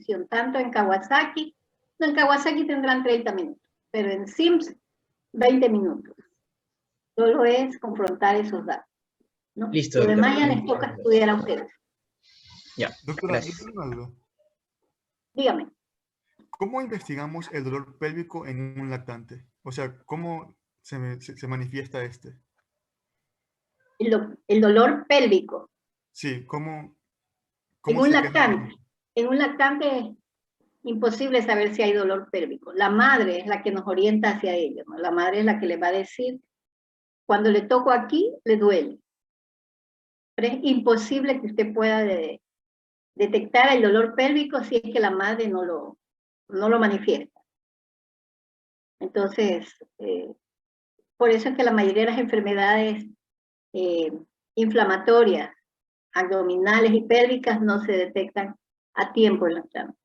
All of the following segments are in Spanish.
transmisión, tanto en Kawasaki, no, en Kawasaki tendrán 30 minutos, pero en Sims 20 minutos. Solo es confrontar esos datos, ¿no? Listo, Lo demás doctora. ya les toca estudiar a ustedes. Ya, Doctora, yo gracias. tengo una duda. Dígame. ¿Cómo investigamos el dolor pélvico en un lactante? O sea, ¿cómo se manifiesta este? El dolor pélvico. Sí, ¿cómo En un se lactante. En un lactante es imposible saber si hay dolor pélvico. La madre es la que nos orienta hacia ello, ¿no? La madre es la que le va a decir, cuando le toco aquí, le duele. Pero es imposible que usted pueda detectar el dolor pélvico si es que la madre no lo manifiesta. Entonces, por eso es que la mayoría de las enfermedades inflamatorias, abdominales y pélvicas no se detectan a tiempo en la lactancia,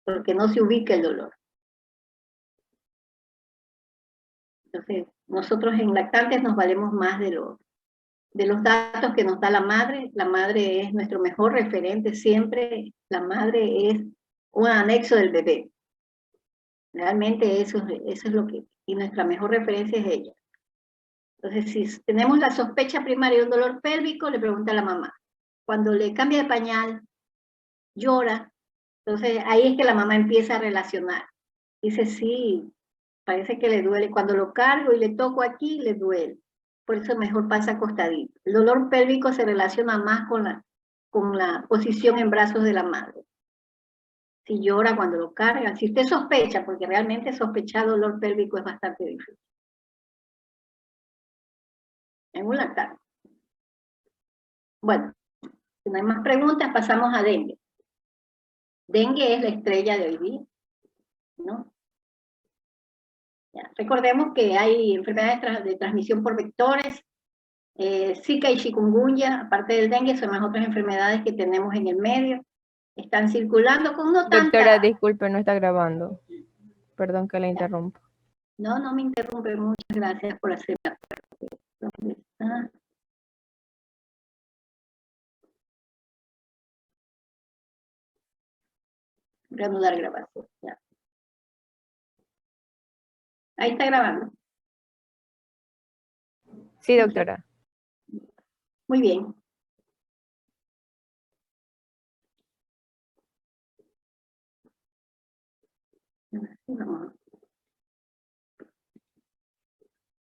porque no se ubica el dolor. Entonces, nosotros en lactantes nos valemos más de los datos que nos da la madre. La madre es nuestro mejor referente siempre. La madre es un anexo del bebé. Realmente eso es lo que, y nuestra mejor referencia es ella. Entonces, si tenemos la sospecha primaria de un dolor pélvico, le pregunta a la mamá. Cuando le cambia de pañal, llora, entonces ahí es que la mamá empieza a relacionar. Dice, sí, parece que le duele. Cuando lo cargo y le toco aquí, le duele. Por eso mejor pasa acostadito. El dolor pélvico se relaciona más con la posición en brazos de la madre. Si llora cuando lo carga, si usted sospecha, porque realmente sospechar dolor pélvico es bastante difícil. En un lactante. Bueno, si no hay más preguntas, pasamos a dengue. Dengue es la estrella de hoy día, ¿no? Ya, recordemos que hay enfermedades de transmisión por vectores, Zika y chikungunya, aparte del dengue, son las otras enfermedades que tenemos en el medio. Están circulando con no tanta... Doctora, disculpe, no está grabando. Perdón que la interrumpa. No, no me interrumpe. Muchas gracias por hacer la pregunta. ¿Dónde está? Reanudar grabación. Ya. Ahí está grabando. Sí, doctora. Muy bien.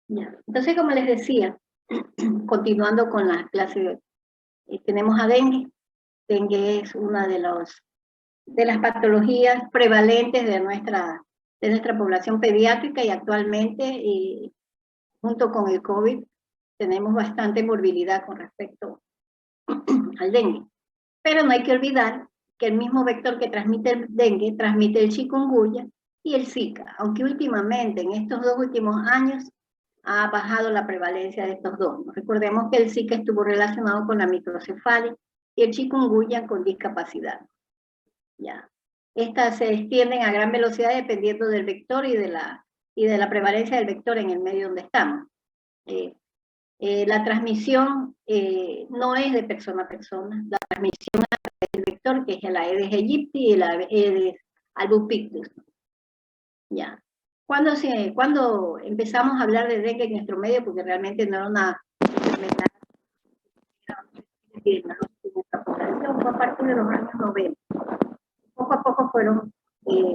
Ya. Entonces, como les decía, continuando con la clase, tenemos a dengue. Dengue es una de las patologías prevalentes de nuestra población pediátrica y actualmente, junto con el COVID, tenemos bastante morbilidad con respecto al dengue. Pero no hay que olvidar que el mismo vector que transmite el dengue transmite el chikungunya y el Zika, aunque últimamente, en estos 2 últimos años, ha bajado la prevalencia de estos dos. Recordemos que el Zika estuvo relacionado con la microcefalia y el chikungunya con discapacidad. Ya. Estas se extienden a gran velocidad dependiendo del vector y de la prevalencia del vector en el medio donde estamos. La transmisión no es de persona a persona, la transmisión es del vector, que es el Aedes aegypti y el Aedes albopictus. Ya. ¿Cuándo empezamos a hablar de dengue en nuestro medio? Porque realmente no era una enfermedad fue a partir de los años 90. Poco a poco fueron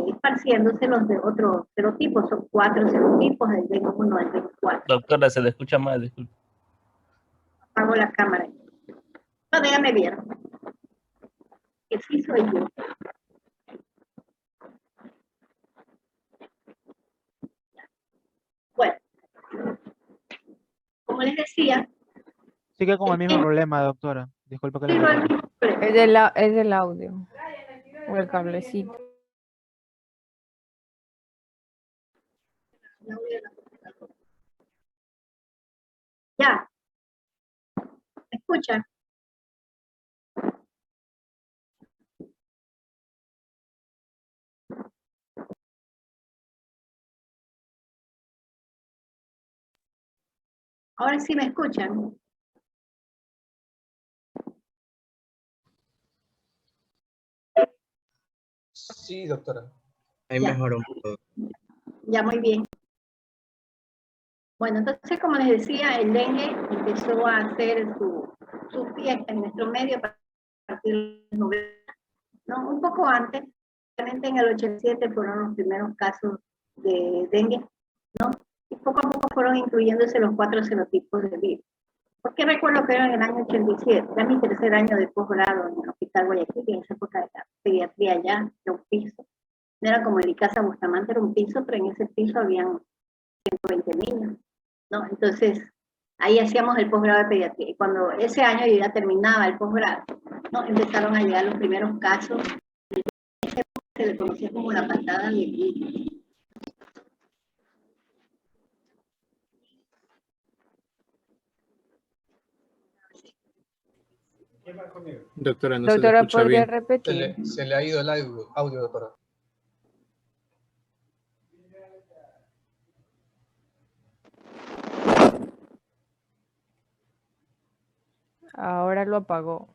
esparciéndose los de otros serotipos, son 4 serotipos, del dengue 1 al dengue 4. Doctora, se le escucha mal, disculpe. Apago la cámara. No, ya me vieron. Que sí soy yo. Bueno, como les decía... Sigue con el mismo problema, doctora. Disculpe que le interrumpa. Es del audio. O el cablecito. Ya. ¿Me escuchan? Ahora sí me escuchan. Sí, doctora. Ahí Ya. mejoró un poco. Ya, muy bien. Bueno, entonces, como les decía, el dengue empezó a hacer su fiesta en nuestro medio a partir de los 90, ¿no? Un poco antes, realmente en el 87 fueron los primeros casos de dengue, ¿no? Y poco a poco fueron incluyéndose los 4 serotipos de virus. Porque recuerdo que era en el año 87, era mi tercer año de posgrado en el Hospital Guayaquil, y en esa época de la pediatría ya, de un piso. No era como en mi casa Bustamante, era un piso, pero en ese piso habían 120 niños, ¿no? Entonces, ahí hacíamos el posgrado de pediatría. Y cuando ese año yo ya terminaba el posgrado, ¿no? Empezaron a llegar los primeros casos. Se le conocía como la patada de virus. Doctora, no se le Doctora, escucha ¿podría bien. repetir? Se le ha ido el audio, doctora. Ahora lo apagó.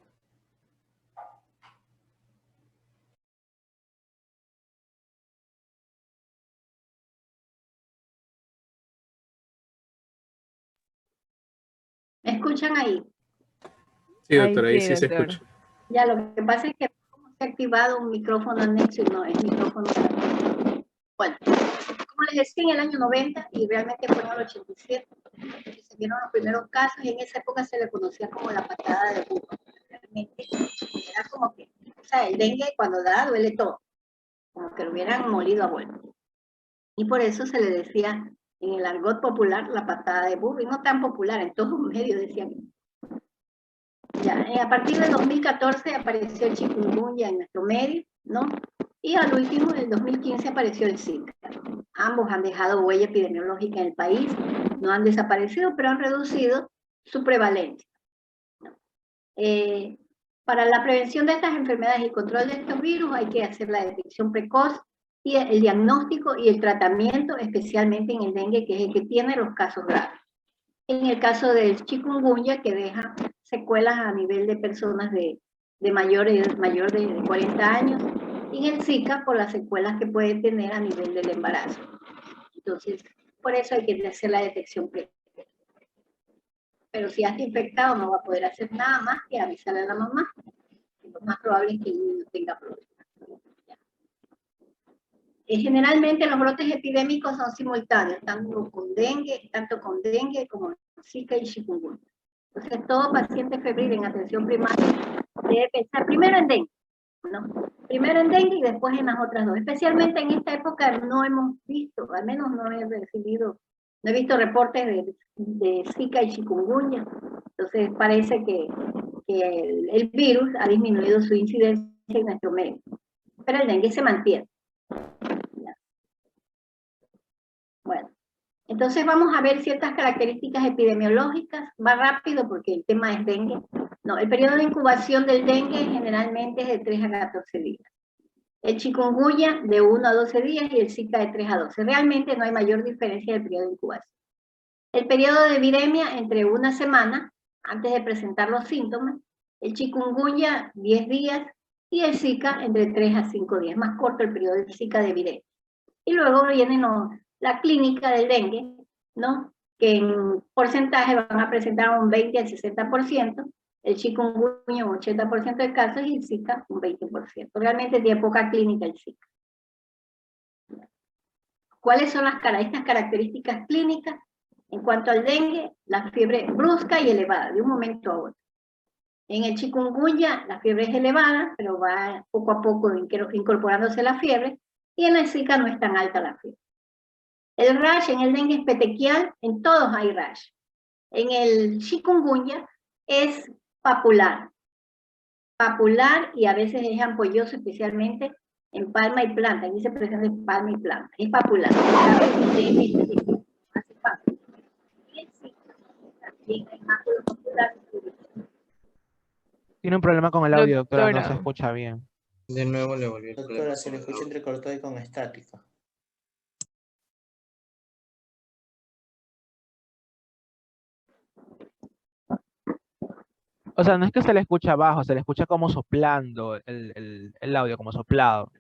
¿Me escuchan ahí? Sí, Ahí doctora, ahí sí, sí se doctor. escucha. Ya, lo que pasa es que se ha activado un micrófono anexo y no es micrófono. Bueno, como les decía, en el año 90 y realmente fue en el 87 que se vieron los primeros casos, y en esa época se le conocía como la patada de burro. Realmente era como que, o sea, el dengue cuando da duele todo, como que lo hubieran molido a vuelta. Y por eso se le decía en el argot popular la patada de burro, y no tan popular, en todos los medios decían. Ya, a partir del 2014 apareció el chikungunya en nuestro medio, ¿no? Y al último, en el 2015, apareció el Zika. Ambos han dejado huella epidemiológica en el país, no han desaparecido, pero han reducido su prevalencia, ¿no? Para la prevención de estas enfermedades y control de estos virus hay que hacer la detección precoz y el diagnóstico y el tratamiento, especialmente en el dengue, que es el que tiene los casos graves. En el caso del chikungunya, que deja secuelas a nivel de personas de mayor de 40 años, y en el Zika por las secuelas que puede tener a nivel del embarazo. Entonces, por eso hay que hacer la detección precoz. Pero si has infectado, no va a poder hacer nada más que avisarle a la mamá. Lo más probable es que el niño tenga problemas. Generalmente los brotes epidémicos son simultáneos, tanto con dengue como Zika y chikungunya. Entonces, todo paciente febril en atención primaria debe pensar primero en dengue, ¿no? Primero en dengue y después en las otras dos. Especialmente en esta época no hemos visto, al menos no he visto reportes de Zika y chikungunya. Entonces, parece que el virus ha disminuido su incidencia en nuestro medio. Pero el dengue se mantiene. Bueno, entonces vamos a ver ciertas características epidemiológicas, va rápido porque el tema es dengue. No, el periodo de incubación del dengue generalmente es de 3 a 14 días. El chikungunya de 1 a 12 días y el Zika de 3 a 12. Realmente no hay mayor diferencia del periodo de incubación. El periodo de viremia entre una semana antes de presentar los síntomas, el chikungunya 10 días y el Zika entre 3 a 5 días. Más corto el periodo del Zika de viremia. Y luego viene la clínica del dengue, ¿no? Que en porcentaje van a presentar un 20 al 60%, el chikungunya un 80% de casos y el Zika un 20%. Realmente tiene poca clínica el Zika. ¿Cuáles son estas características clínicas? En cuanto al dengue, la fiebre brusca y elevada, de un momento a otro. En el chikungunya, la fiebre es elevada, pero va poco a poco incorporándose la fiebre, y en el Zika no es tan alta la fiebre. El rash en el dengue es petequial, en todos hay rash. En el chikungunya es papular. Papular y a veces es ampolloso, especialmente en palma y planta. Aquí se presenta en palma y planta. Es papular. Tiene un problema con el audio, doctora, no se Doctora. escucha bien. De nuevo le volvió el Doctora, problema. se le escucha entrecortado y con estática. O sea, no es que se le escucha bajo, se le escucha como soplando el audio, como soplado.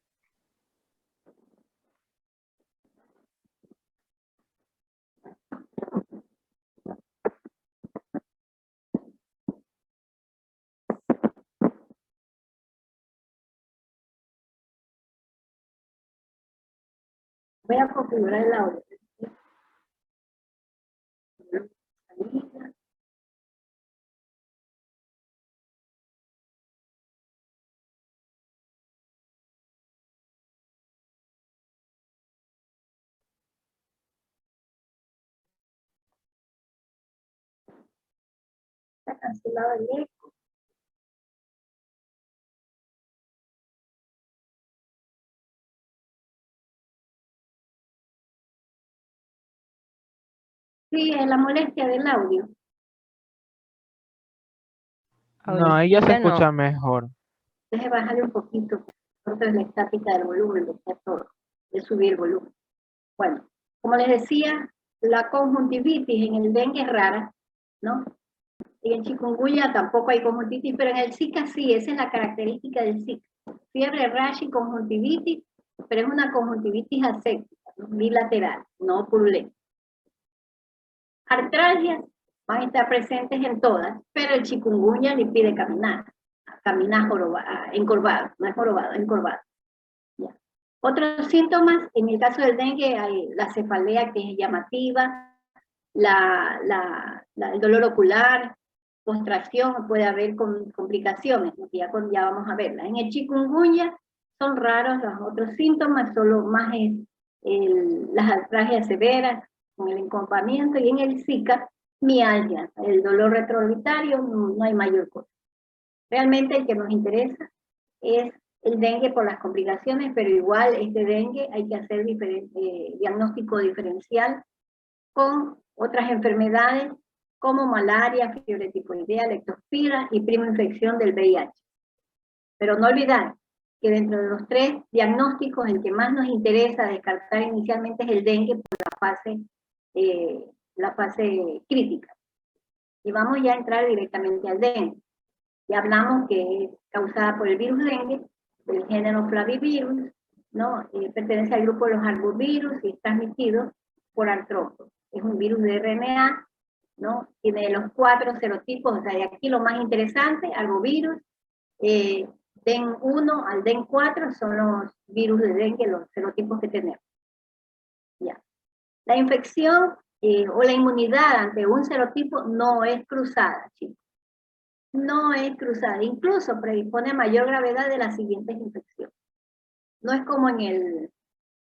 Voy a configurar el audio. Está cancelado el eco. Sí, es la molestia del audio. No, ahí ya se Ahorita no. escucha mejor. Deje bajarle un poquito. Entonces la estática del volumen, de todo, de subir el volumen. Bueno, como les decía, la conjuntivitis en el dengue es rara, ¿no? Y en chikungunya tampoco hay conjuntivitis, pero en el Zika sí, esa es la característica del Zika. Fiebre, rash y conjuntivitis, pero es una conjuntivitis aséptica, ¿no? Bilateral, no purulenta. Artralgias van a estar presentes en todas, pero el chikungunya le pide caminar encorvado, no es jorobado, encorvado. Ya. Otros síntomas, en el caso del dengue hay la cefalea que es llamativa, el dolor ocular, postración, puede haber complicaciones, ¿no? ya vamos a verlas. En el chikungunya son raros los otros síntomas, solo más es las artralgias severas, con el encorvamiento, y en el Zika, mialgia, el dolor retroorbitario, no hay mayor cosa. Realmente el que nos interesa es el dengue por las complicaciones, pero igual este dengue hay que hacer diagnóstico diferencial con otras enfermedades como malaria, fiebre tifoidea, leptospira y prima infección del VIH. Pero no olvidar que dentro de los tres diagnósticos, el que más nos interesa descartar inicialmente es el dengue por la fase crítica. Y vamos ya a entrar directamente al dengue. Ya hablamos que es causada por el virus dengue, del género Flavivirus, ¿no? Pertenece al grupo de los arbovirus y es transmitido por artrópodos. Es un virus de RNA, ¿no? Tiene los 4 serotipos, o sea, y aquí lo más interesante, arbovirus, DEN 1 al DEN 4 son los virus de dengue, los serotipos que tenemos. Ya. La infección o la inmunidad ante un serotipo no es cruzada, chicos. No es cruzada, incluso predispone a mayor gravedad de las siguientes infecciones. No es como en el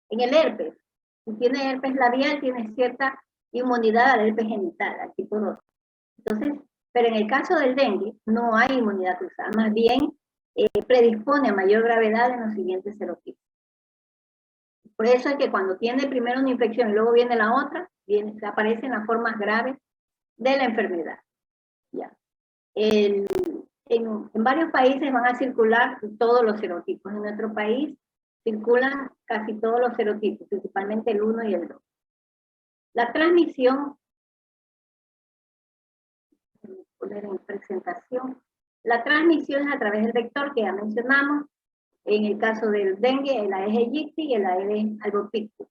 herpes. Si tiene herpes labial, tiene cierta inmunidad al herpes genital, al tipo 2. Entonces, pero en el caso del dengue, no hay inmunidad cruzada, más bien predispone a mayor gravedad en los siguientes serotipos. Por eso es que cuando tiene primero una infección y luego viene la otra, aparecen las formas graves de la enfermedad. Ya. En varios países van a circular todos los serotipos. En nuestro país circulan casi todos los serotipos, principalmente el 1 y el 2. La transmisión, voy a poner en presentación, la transmisión es a través del vector que ya mencionamos. En el caso del dengue, el Aedes aegypti y el Aedes albopictus.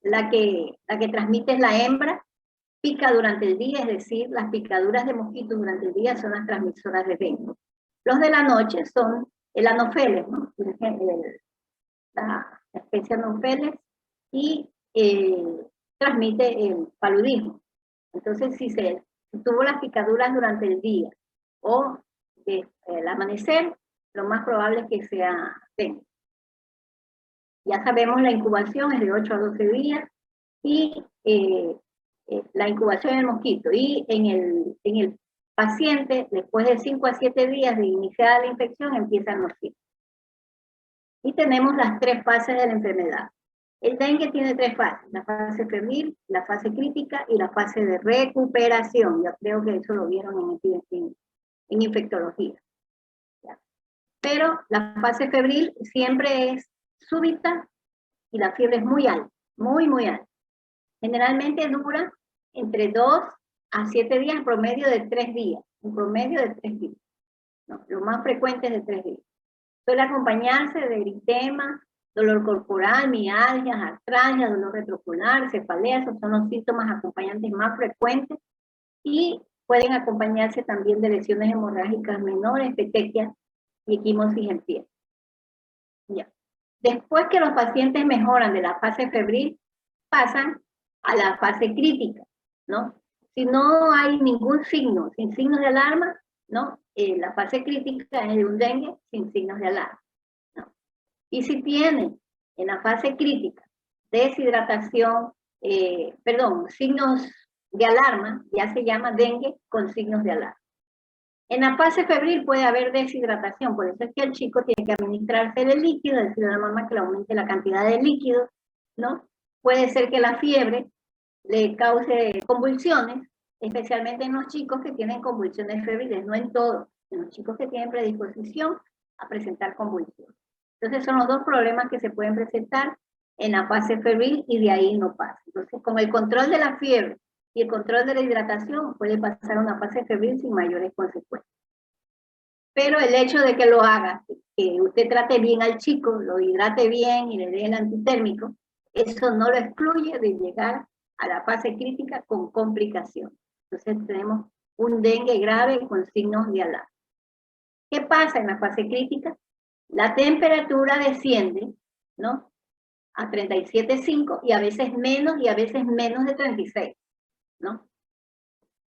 La que transmite es la hembra, pica durante el día, es decir, las picaduras de mosquitos durante el día son las transmisoras de dengue. Los de la noche son el Anopheles, ¿no? La especie Anopheles, y transmite el paludismo. Entonces, si tuvo las picaduras durante el día o el amanecer, lo más probable es que sea dengue. Ya sabemos la incubación es de 8 a 12 días y la incubación en el mosquito. Y en el paciente, después de 5 a 7 días de iniciada la infección, empiezan los síntomas. Y tenemos las 3 fases de la enfermedad. El dengue tiene 3 fases, la fase febril, la fase crítica y la fase de recuperación. Yo creo que eso lo vieron en infectología. Pero la fase febril siempre es súbita y la fiebre es muy alta, muy, muy alta. Generalmente dura entre 2 a 7 días, en promedio de 3 días. En promedio de 3 días. No, lo más frecuente es de 3 días. Suele acompañarse de eritema, dolor corporal, mialgias, artralgias, dolor retroocular, cefalea, esos son los síntomas acompañantes más frecuentes, y pueden acompañarse también de lesiones hemorrágicas menores, petequias y equimosis en pie. Ya. Después que los pacientes mejoran de la fase febril, pasan a la fase crítica, ¿no? Si no hay ningún signo, sin signos de alarma, ¿no? La fase crítica es de un dengue sin signos de alarma, ¿no? Y si tienen en la fase crítica deshidratación, signos de alarma, ya se llama dengue con signos de alarma. En la fase febril puede haber deshidratación, por eso es que el chico tiene que administrarse el líquido, decirle a la mamá que le aumente la cantidad de líquido, ¿no? Puede ser que la fiebre le cause convulsiones, especialmente en los chicos que tienen convulsiones febriles, no en todos, en los chicos que tienen predisposición a presentar convulsiones. Entonces son los dos problemas que se pueden presentar en la fase febril y de ahí no pasa. Entonces con el control de la fiebre y el control de la hidratación puede pasar una fase febril sin mayores consecuencias. Pero el hecho de que lo haga, que usted trate bien al chico, lo hidrate bien y le dé el antitérmico, eso no lo excluye de llegar a la fase crítica con complicación. Entonces tenemos un dengue grave con signos de alarma. ¿Qué pasa en la fase crítica? La temperatura desciende, ¿no? A 37,5 y a veces menos de 36, ¿no?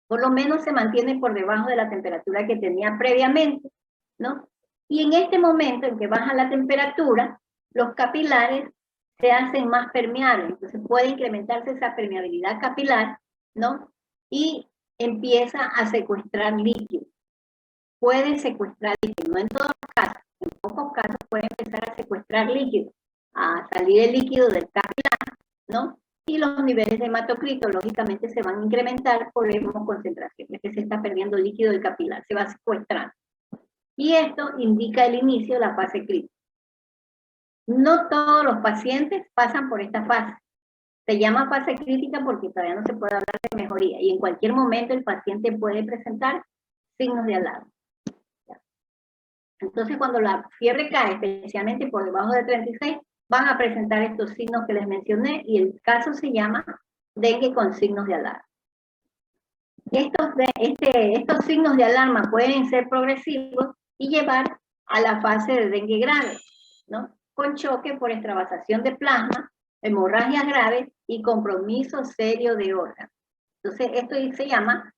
Por lo menos se mantiene por debajo de la temperatura que tenía previamente, ¿no? Y en este momento en que baja la temperatura, los capilares se hacen más permeables, entonces puede incrementarse esa permeabilidad capilar, ¿no? Y empieza a secuestrar líquido. Puede secuestrar líquido, no en todos los casos, en pocos casos puede empezar a secuestrar líquido, a salir el líquido del capilar, ¿no? Y los niveles de hematocrito lógicamente se van a incrementar por hemocconcentración, es que se está perdiendo el líquido del capilar, se va secuestrando. Y esto indica el inicio de la fase crítica. No todos los pacientes pasan por esta fase. Se llama fase crítica porque todavía no se puede hablar de mejoría y en cualquier momento el paciente puede presentar signos de alarma. Entonces cuando la fiebre cae, especialmente por debajo de 36, van a presentar estos signos que les mencioné y el caso se llama dengue con signos de alarma. Estos signos de alarma pueden ser progresivos y llevar a la fase de dengue grave, ¿no? Con choque por extravasación de plasma, hemorragias graves y compromiso serio de órganos. Entonces esto se llama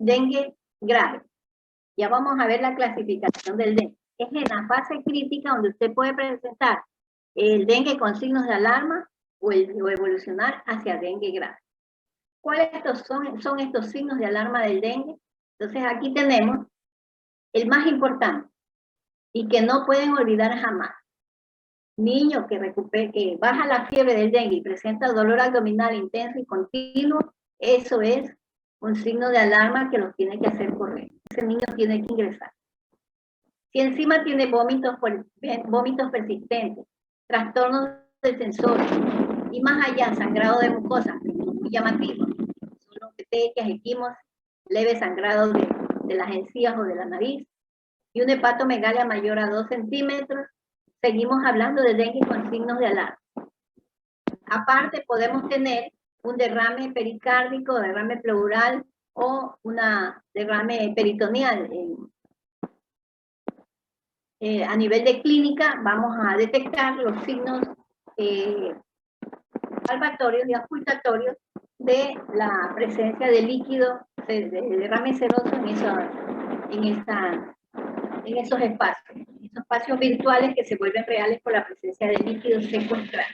dengue grave. Ya vamos a ver la clasificación del dengue. Es en la fase crítica donde usted puede presentar el dengue con signos de alarma o evolucionar hacia dengue grave. ¿Cuáles son estos signos de alarma del dengue? Entonces aquí tenemos el más importante y que no pueden olvidar jamás. Niño que baja la fiebre del dengue y presenta dolor abdominal intenso y continuo, eso es un signo de alarma que los tiene que hacer correr. Ese niño tiene que ingresar. Si encima tiene vómitos persistentes, trastornos del sensor y más allá sangrado de mucosa, muy llamativo, son petecias, equimos, leve sangrado de las encías o de la nariz y una hepatomegalia mayor a 2 centímetros, seguimos hablando de dengue con signos de alarma. Aparte podemos tener un derrame pericárdico, derrame pleural o una derrame peritoneal. A nivel de clínica vamos a detectar los signos palpatorios y auscultatorios de la presencia de líquido, de derrame seroso en esos espacios virtuales que se vuelven reales por la presencia de líquido secuestrado.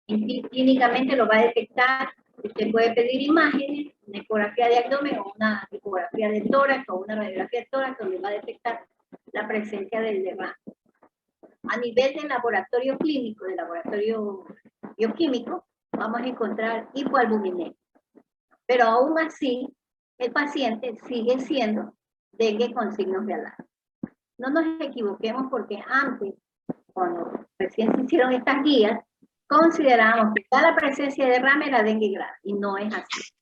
Clínicamente lo va a detectar, usted puede pedir imágenes, una ecografía de abdomen o una ecografía de tórax o una radiografía de tórax donde va a detectar la presencia del derrame. A nivel del laboratorio clínico, del laboratorio bioquímico, vamos a encontrar hipoalbuminemia. Pero aún así, el paciente sigue siendo dengue con signos de alarma. No nos equivoquemos porque antes, cuando recién se hicieron estas guías, considerábamos que toda la presencia de derrame era dengue grave, y no es así.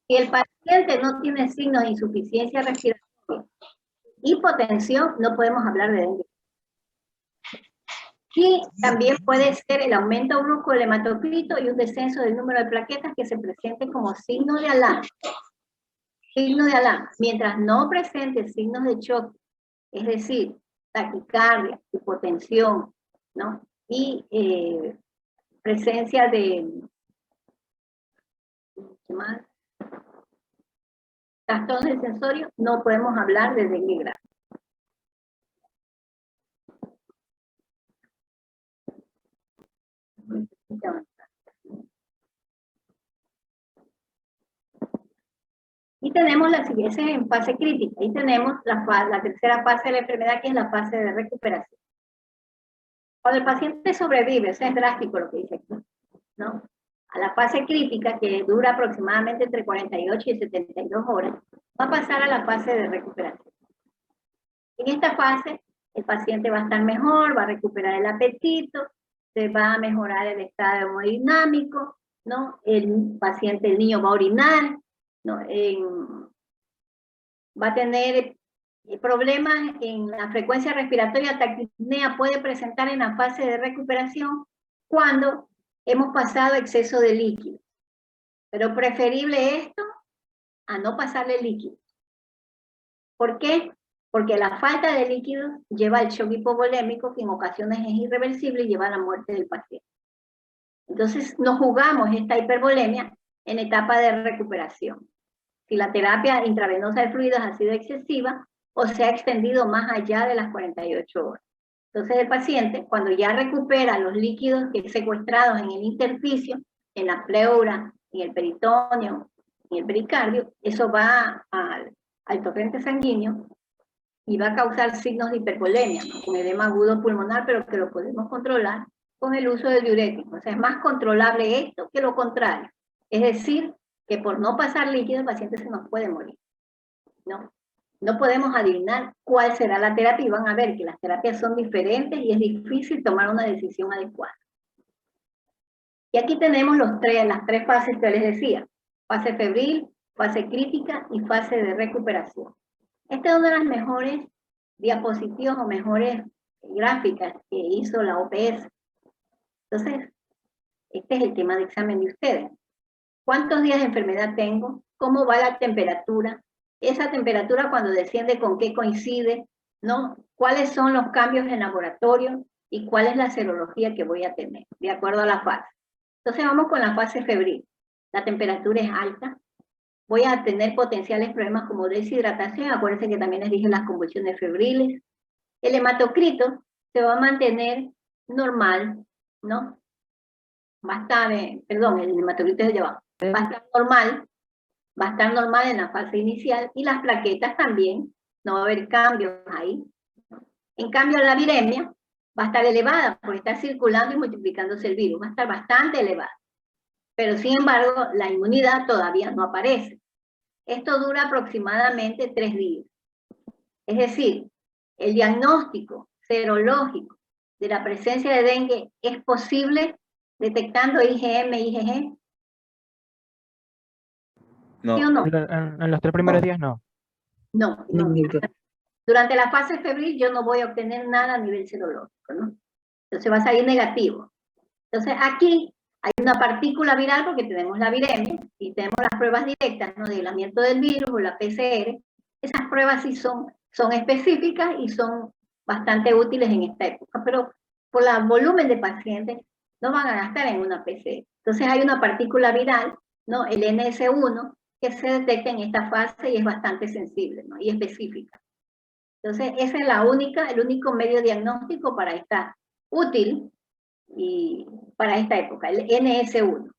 Si el paciente no tiene signos de insuficiencia respiratoria, hipotensión, no podemos hablar de dengue. Y también puede ser el aumento brusco del hematocrito y un descenso del número de plaquetas que se presenten como signo de alarma. Signo de alarma. Mientras no presente signos de choque, es decir, taquicardia, hipotensión, ¿no? Y presencia de, ¿qué más? Trastornos sensorios, no podemos hablar de dengue grave. Y tenemos la siguiente en fase crítica, y tenemos la tercera fase de la enfermedad, que es la fase de recuperación. Cuando el paciente sobrevive, eso es drástico lo que dice aquí, ¿no? A la fase crítica, que dura aproximadamente entre 48 y 72 horas, va a pasar a la fase de recuperación. En esta fase, el paciente va a estar mejor, va a recuperar el apetito, se va a mejorar el estado hemodinámico, ¿no? El paciente, el niño va a orinar, ¿no? Va a tener problemas en la frecuencia respiratoria. Taquipnea puede presentar en la fase de recuperación cuando hemos pasado exceso de líquido. Pero preferible esto a no pasarle líquido. ¿Por qué? Porque la falta de líquido lleva al shock hipovolémico, que en ocasiones es irreversible y lleva a la muerte del paciente. Entonces nos jugamos esta hipervolemia en etapa de recuperación. Si la terapia intravenosa de fluidos ha sido excesiva o se ha extendido más allá de las 48 horas. Entonces el paciente, cuando ya recupera los líquidos que secuestrados en el intersticio, en la pleura, en el peritoneo, en el pericardio, eso va al torrente sanguíneo y va a causar signos de hipervolemia, ¿no? Con edema agudo pulmonar, pero que lo podemos controlar con el uso de diuréticos. O sea, es más controlable esto que lo contrario. Es decir, que por no pasar líquido el paciente se nos puede morir, ¿no? No podemos adivinar cuál será la terapia, y van a ver que las terapias son diferentes y es difícil tomar una decisión adecuada. Y aquí tenemos las tres fases que les decía: fase febril, fase crítica y fase de recuperación. Esta es una de las mejores diapositivas o mejores gráficas que hizo la OPS. Entonces, este es el tema de examen de ustedes. ¿Cuántos días de enfermedad tengo? ¿Cómo va la temperatura? Esa temperatura, cuando desciende, ¿con qué coincide? ¿No? ¿Cuáles son los cambios en laboratorio? ¿Y cuál es la serología que voy a tener? De acuerdo a la fase. Entonces vamos con la fase febril. La temperatura es alta. Voy a tener potenciales problemas como deshidratación. Acuérdense que también les dije las convulsiones febriles. El hematocrito se va a mantener normal, ¿no? Va a estar, el hematocrito es de abajo. Va a estar normal en la fase inicial, y las plaquetas también, no va a haber cambios ahí. En cambio, la viremia va a estar elevada, porque está circulando y multiplicándose el virus, va a estar bastante elevada. Pero sin embargo, la inmunidad todavía no aparece. Esto dura aproximadamente 3 días. Es decir, el diagnóstico serológico de la presencia de dengue es posible detectando IgM, IgG. No. ¿Sí o no? En los 3 primeros días no. No. Durante la fase febril yo no voy a obtener nada a nivel serológico, ¿no? Entonces va a salir negativo. Entonces aquí hay una partícula viral, porque tenemos la viremia y tenemos las pruebas directas, ¿no? De aislamiento del virus o la PCR. Esas pruebas sí son específicas y son bastante útiles en esta época, pero por el volumen de pacientes no van a gastar en una PCR. Entonces hay una partícula viral, ¿no? El NS1, que se detecta en esta fase y es bastante sensible, ¿no? Y específica. Entonces ese es el único medio diagnóstico para esta útil y para esta época, el NS1,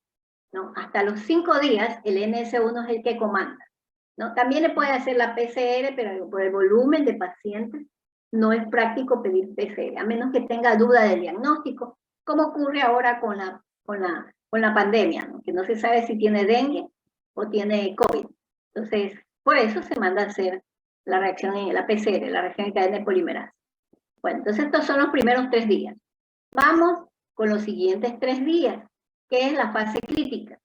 ¿no? Hasta los 5 días el NS1 es el que comanda, ¿no? También le puede hacer la PCR, pero por el volumen de pacientes no es práctico pedir PCR, a menos que tenga duda del diagnóstico, como ocurre ahora con la pandemia, ¿no? Que no se sabe si tiene dengue o tiene COVID. Entonces, por eso se manda a hacer la reacción en la PCR, la reacción en cadena de polimerasa. Bueno, entonces estos son los primeros 3 días. Vamos con los siguientes 3 días, que es la fase crítica.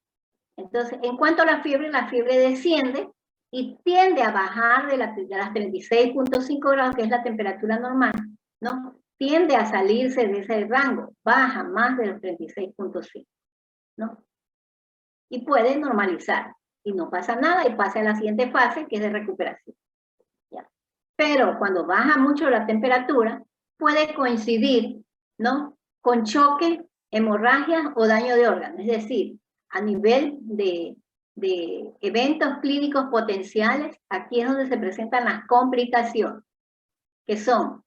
Entonces, en cuanto a la fiebre desciende y tiende a bajar de las 36.5 grados, que es la temperatura normal, ¿no? Tiende a salirse de ese rango, baja más de los 36.5, ¿no? Y puede normalizar, y no pasa nada, y pasa a la siguiente fase, que es de recuperación. ¿Ya? Pero cuando baja mucho la temperatura, puede coincidir, ¿no?, con choque, hemorragia o daño de órganos. Es decir, a nivel de eventos clínicos potenciales, aquí es donde se presentan las complicaciones, que son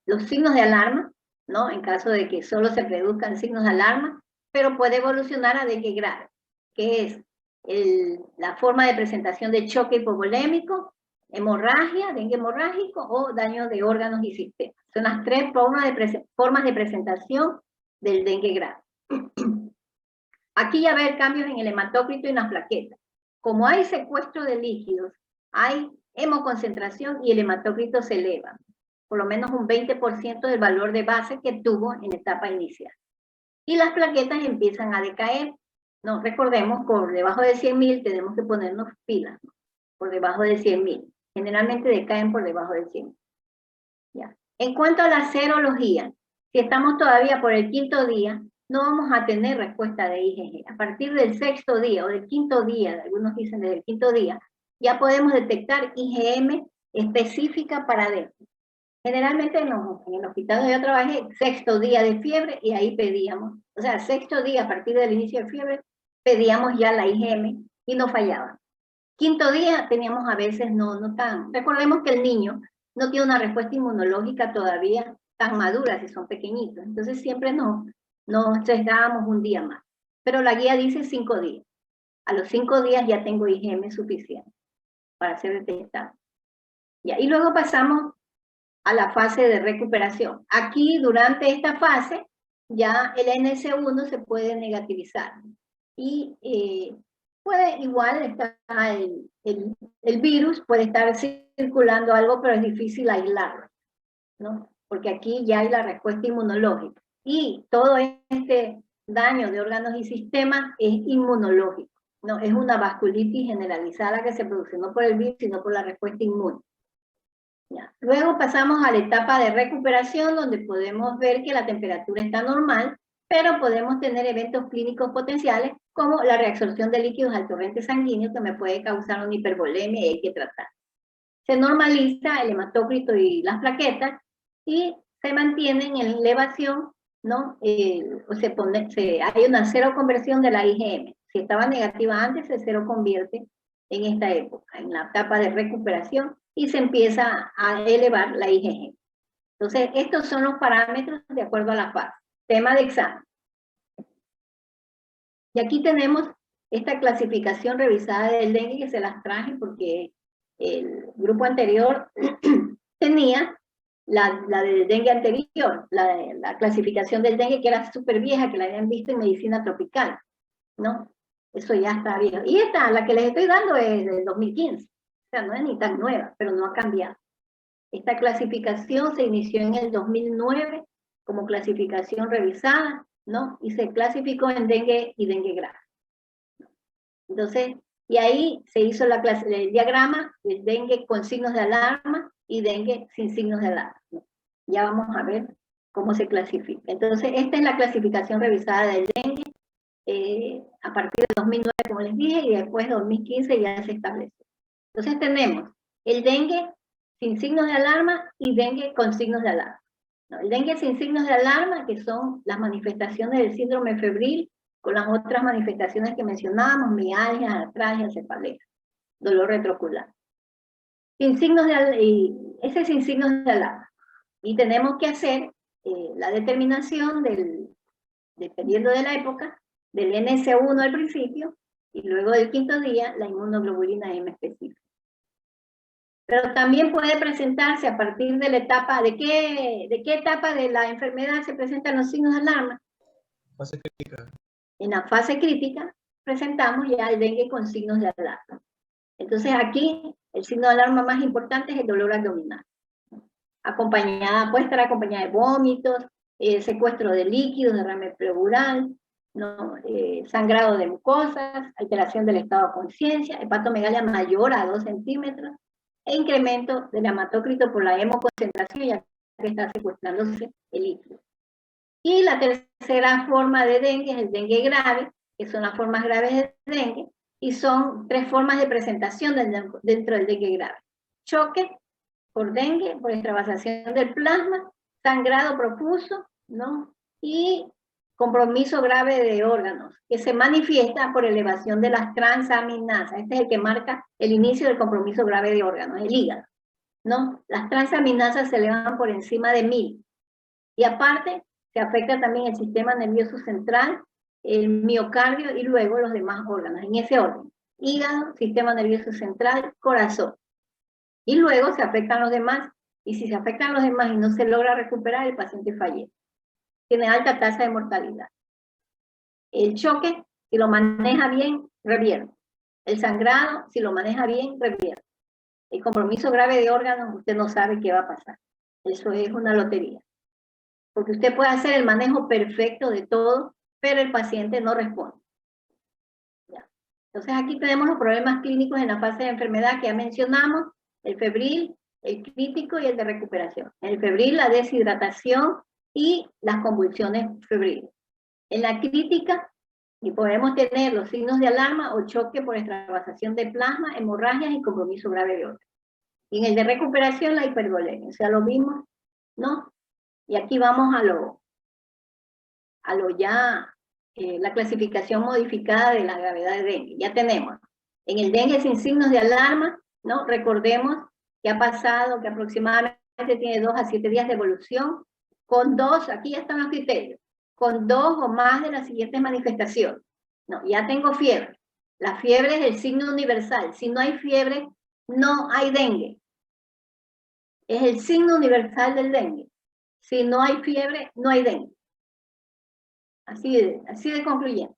los signos de alarma, ¿no?, en caso de que solo se produzcan signos de alarma, pero puede evolucionar a dengue grave, que es la forma de presentación de choque hipovolémico, hemorragia, dengue hemorrágico o daño de órganos y sistemas. Son las tres formas de presentación del dengue grave. Aquí ya va a haber cambios en el hematócrito y en las plaquetas. Como hay secuestro de líquidos, hay hemoconcentración y el hematócrito se eleva, por lo menos un 20% del valor de base que tuvo en etapa inicial. Y las plaquetas empiezan a decaer. No, recordemos, por debajo de 100.000 tenemos que ponernos pilas, ¿no?, por debajo de 100.000. Generalmente decaen por debajo de 100. ¿Ya? En cuanto a la serología, si estamos todavía por el 5.º día, no vamos a tener respuesta de IgG. A partir del 6.º día o del 5.º día, algunos dicen desde el 5.º día, ya podemos detectar IgM específica para dengue. Generalmente en el hospital donde yo trabajé, 6.º día de fiebre y ahí pedíamos, o sea, 6.º día a partir del inicio de fiebre, pedíamos ya la IgM y no fallaba. 5.º día teníamos a veces no tan... Recordemos que el niño no tiene una respuesta inmunológica todavía tan madura si son pequeñitos, entonces siempre nos sesgábamos un día más. Pero la guía dice 5 días. A los 5 días ya tengo IgM suficiente para ser detectado. Ya, y luego pasamos a la fase de recuperación. Aquí, durante esta fase, ya el NS1 se puede negativizar. Y puede igual estar el virus, puede estar circulando algo, pero es difícil aislarlo, ¿no? Porque aquí ya hay la respuesta inmunológica. Y todo este daño de órganos y sistemas es inmunológico, ¿no? Es una vasculitis generalizada que se produce no por el virus, sino por la respuesta inmune. Ya. Luego pasamos a la etapa de recuperación, donde podemos ver que la temperatura está normal, pero podemos tener eventos clínicos potenciales, como la reabsorción de líquidos al torrente sanguíneo, que me puede causar una hipervolemia y hay que tratar. Se normaliza el hematócrito y las plaquetas, y se mantienen en elevación, ¿no? Hay una cero conversión de la IgM. Si estaba negativa antes, se cero convierte en esta época, en la etapa de recuperación, y se empieza a elevar la IgG. Entonces, estos son los parámetros de acuerdo a la fase. Tema de examen. Y aquí tenemos esta clasificación revisada del dengue, que se las traje porque el grupo anterior tenía la del dengue anterior, la clasificación del dengue, que era súper vieja, que la habían visto en medicina tropical, ¿no? Eso ya está viejo. Y esta, la que les estoy dando, es del 2015. O sea, no es ni tan nueva, pero no ha cambiado. Esta clasificación se inició en el 2009 como clasificación revisada, ¿no? Y se clasificó en dengue y dengue grave. Entonces, y ahí se hizo el diagrama del dengue con signos de alarma y dengue sin signos de alarma, ¿no? Ya vamos a ver cómo se clasifica. Entonces, esta es la clasificación revisada del dengue a partir de 2009, como les dije, y después de 2015 ya se estableció. Entonces tenemos el dengue sin signos de alarma y dengue con signos de alarma. ¿No? El dengue sin signos de alarma, que son las manifestaciones del síndrome febril, con las otras manifestaciones que mencionábamos, mialgia, artralgia, cefalea, dolor retroocular. Sin signos ese sin signos de alarma. Y tenemos que hacer la determinación dependiendo de la época, del NS1 al principio, y luego del 5.º día, la inmunoglobulina M específica. Pero también puede presentarse a partir de la etapa, ¿de qué etapa de la enfermedad se presentan los signos de alarma? Fase crítica. En la fase crítica presentamos ya el dengue con signos de alarma. Entonces aquí el signo de alarma más importante es el dolor abdominal. Puede estar acompañada de vómitos, secuestro de líquidos, derrame pleural, ¿no? Sangrado de mucosas, alteración del estado de conciencia, hepatomegalia mayor a 2 centímetros, e incremento del hematócrito por la hemoconcentración, ya que está secuestrándose el líquido. Y la tercera forma de dengue es el dengue grave, que son las formas graves de dengue, y son 3 formas de presentación dentro del dengue grave: choque, por dengue, por extravasación del plasma, sangrado profuso, ¿no? Y compromiso grave de órganos, que se manifiesta por elevación de las transaminasas. Este es el que marca el inicio del compromiso grave de órganos, el hígado, ¿no? Las transaminasas se elevan por encima de 1000. Y aparte, se afecta también el sistema nervioso central, el miocardio y luego los demás órganos, en ese orden. Hígado, sistema nervioso central, corazón. Y luego se afectan los demás, y si se afectan los demás y no se logra recuperar, el paciente fallece. Tiene alta tasa de mortalidad. El choque, si lo maneja bien, revierte. El sangrado, si lo maneja bien, revierte. El compromiso grave de órganos, usted no sabe qué va a pasar. Eso es una lotería. Porque usted puede hacer el manejo perfecto de todo, pero el paciente no responde. ¿Ya? Entonces aquí tenemos los problemas clínicos en la fase de enfermedad que ya mencionamos, el febril, el crítico y el de recuperación. En el febril, la deshidratación y las convulsiones febriles. En la crítica, y podemos tener los signos de alarma o choque por extravasación de plasma, hemorragias y compromiso grave de órganos. Y en el de recuperación, la hipervolemia. O sea, lo mismo, ¿no? Y aquí vamos a lo la clasificación modificada de la gravedad de dengue. Ya tenemos, en el dengue sin signos de alarma, ¿no? Recordemos que ha pasado, que aproximadamente tiene 2 a 7 días de evolución, con 2, aquí ya están los criterios, con 2 o más de las siguientes manifestaciones. No, ya tengo fiebre. La fiebre es el signo universal. Si no hay fiebre, no hay dengue. Es el signo universal del dengue. Si no hay fiebre, no hay dengue. Así de concluyente.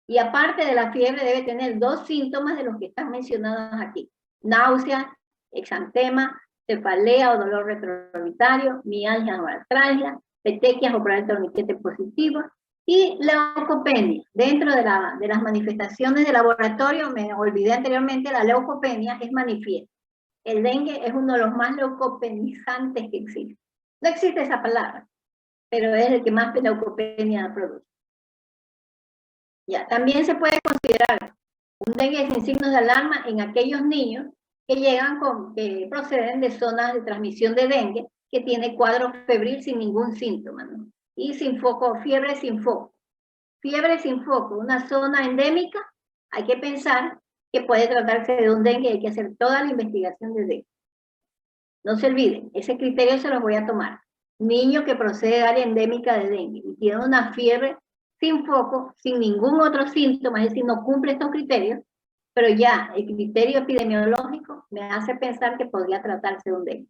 Y aparte de la fiebre, debe tener 2 síntomas de los que están mencionados aquí. Náusea, exantema, cefalea o dolor retroorbitario, mialgia o artralgia, petequias o por el torniquete positivo, y leucopenia. Dentro de las manifestaciones de laboratorio, me olvidé anteriormente, la leucopenia es manifiesta. El dengue es uno de los más leucopenizantes que existe. No existe esa palabra, pero es el que más leucopenia produce. Ya, también se puede considerar un dengue sin signos de alarma en aquellos niños que que proceden de zonas de transmisión de dengue, que tiene cuadro febril sin ningún síntoma, ¿no? Y sin foco, fiebre sin foco. Fiebre sin foco, una zona endémica, hay que pensar que puede tratarse de un dengue, hay que hacer toda la investigación de dengue. No se olviden, ese criterio se los voy a tomar. Niño que procede de área endémica de dengue y tiene una fiebre sin foco, sin ningún otro síntoma, es decir, no cumple estos criterios, pero ya el criterio epidemiológico me hace pensar que podría tratarse de un dengue.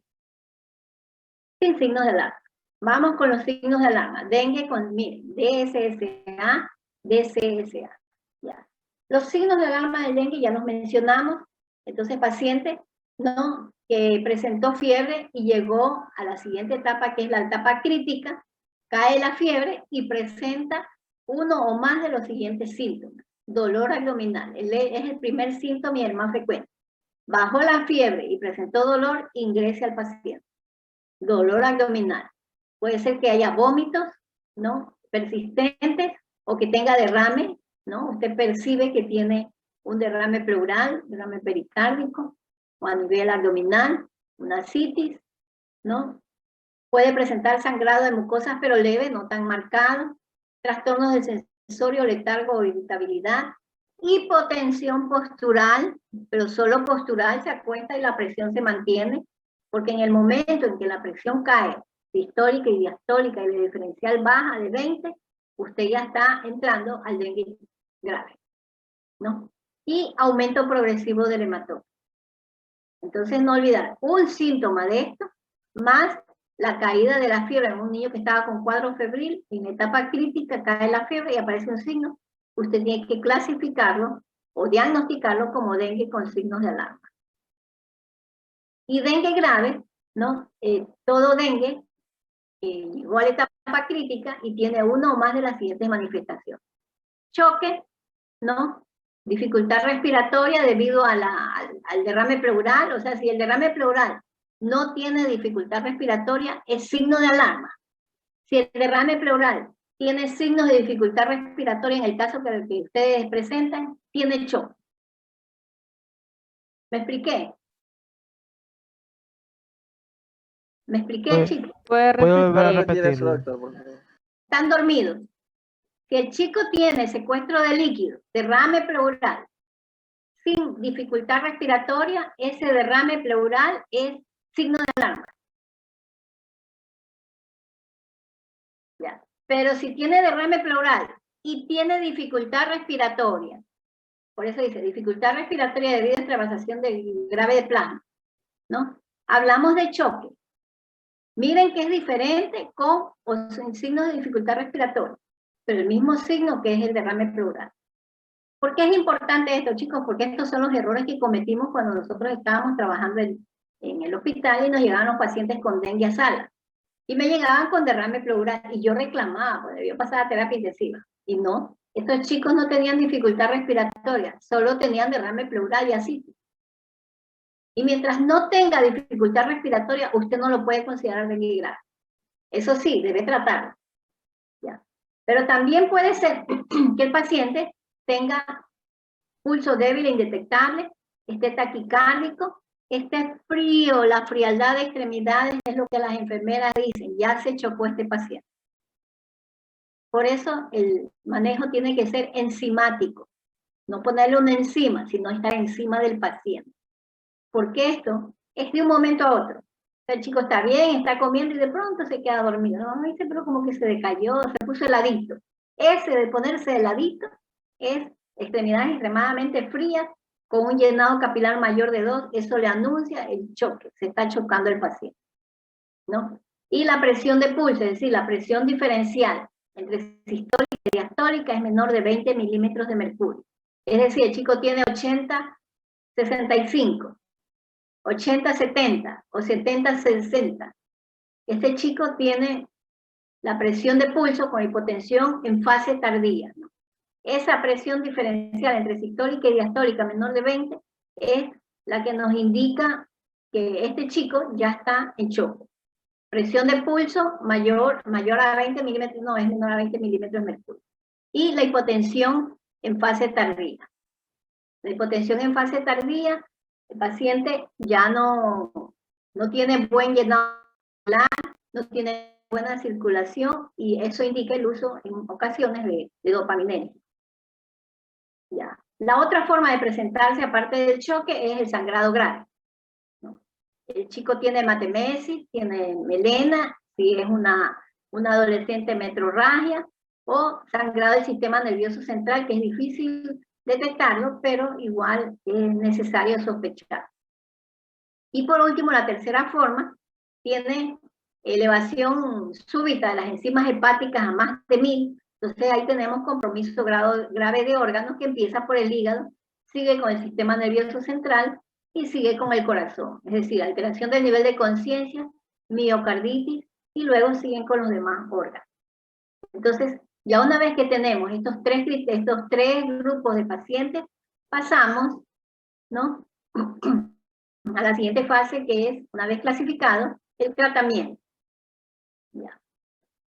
Sin signos de alarma. Vamos con los signos de alarma. Dengue con, miren, DSSA, DCSA. Ya. Los signos de alarma del dengue ya los mencionamos. Entonces, paciente, ¿no?, que presentó fiebre y llegó a la siguiente etapa, que es la etapa crítica, cae la fiebre y presenta uno o más de los siguientes síntomas. Dolor abdominal, es el primer síntoma y el más frecuente. Bajó la fiebre y presentó dolor, ingrese al paciente. Dolor abdominal. Puede ser que haya vómitos, ¿no?, persistentes, o que tenga derrame, ¿no? Usted percibe que tiene un derrame pleural, derrame pericárdico, o a nivel abdominal, una ascitis, ¿no? Puede presentar sangrado de mucosas, pero leve, no tan marcado, trastornos del sensorio, letargo o irritabilidad, hipotensión postural, pero solo postural, se acuesta y la presión se mantiene, porque en el momento en que la presión cae, sistólica y diastólica, y la diferencial baja de 20, usted ya está entrando al dengue grave, ¿no? Y aumento progresivo del hematoma. Entonces, no olvidar, un síntoma de esto, más la caída de la fiebre en un niño que estaba con cuadro febril, en etapa crítica cae la fiebre y aparece un signo, usted tiene que clasificarlo o diagnosticarlo como dengue con signos de alarma. Y dengue grave, ¿no? Todo dengue llegó a la etapa crítica y tiene una o más de las siguientes manifestaciones. Choque, ¿no? Dificultad respiratoria debido a al derrame pleural, o sea, si el derrame pleural no tiene dificultad respiratoria, es signo de alarma. Si el derrame pleural tiene signos de dificultad respiratoria, en el caso que ustedes presentan, tiene choque. ¿Me expliqué? ¿Me expliqué, Pues- chicos? Puede ¿Puedo volver a repetir. repetirlo? Están dormidos. Si el chico tiene secuestro de líquido, derrame pleural, sin dificultad respiratoria, ese derrame pleural es signo de alarma. Ya. Pero si tiene derrame pleural y tiene dificultad respiratoria, por eso dice dificultad respiratoria debido a extravasación grave de plasma, ¿no? Hablamos de choque. Miren que es diferente con o sin signos de dificultad respiratoria, pero el mismo signo que es el derrame pleural. ¿Por qué es importante esto, chicos? Porque estos son los errores que cometimos cuando nosotros estábamos trabajando en el hospital y nos llegaban los pacientes con dengue a sala. Y me llegaban con derrame pleural y yo reclamaba, pues debió pasar a terapia intensiva. Y no, estos chicos no tenían dificultad respiratoria, solo tenían derrame pleural y así. Y mientras no tenga dificultad respiratoria, usted no lo puede considerar dengue grave. Eso sí, debe tratarlo. ¿Ya? Pero también puede ser que el paciente tenga pulso débil e indetectable, esté taquicárdico, esté frío, la frialdad de extremidades es lo que las enfermeras dicen, ya se chocó este paciente. Por eso el manejo tiene que ser enzimático, no ponerle una enzima, sino estar encima del paciente. Porque esto es de un momento a otro. El chico está bien, está comiendo y de pronto se queda dormido. No, dice, pero como que se decayó, se puso heladito. Ese de ponerse heladito es extremidades extremadamente frías, con un llenado capilar mayor de 2, eso le anuncia el choque, se está chocando el paciente, ¿no? Y la presión de pulso, es decir, la presión diferencial entre sistólica y diastólica es menor de 20 milímetros de mercurio. Es decir, el chico tiene 80-65, 80-70 o 70-60. Este chico tiene la presión de pulso con hipotensión en fase tardía, ¿no? Esa presión diferencial entre sistólica y diastólica menor de 20 es la que nos indica que este chico ya está en choque. Presión de pulso mayor a 20 milímetros, no, es menor a 20 milímetros de mercurio. Y la hipotensión en fase tardía. La hipotensión en fase tardía, el paciente ya no tiene buen llenado, no tiene buena circulación y eso indica el uso en ocasiones de dopaminérgico. Ya. La otra forma de presentarse, aparte del choque, es el sangrado grave, ¿no? El chico tiene hematemesis, tiene melena, si es una adolescente metrorragia, o sangrado del sistema nervioso central, que es difícil detectarlo, pero igual es necesario sospechar. Y por último, la tercera forma, tiene elevación súbita de las enzimas hepáticas a más de 1000, entonces ahí tenemos compromiso grave de órganos que empieza por el hígado, sigue con el sistema nervioso central y sigue con el corazón. Es decir, alteración del nivel de conciencia, miocarditis y luego siguen con los demás órganos. Entonces, ya una vez que tenemos estos tres grupos de pacientes, pasamos, ¿no?, a la siguiente fase, que es, una vez clasificado, el tratamiento. Ya.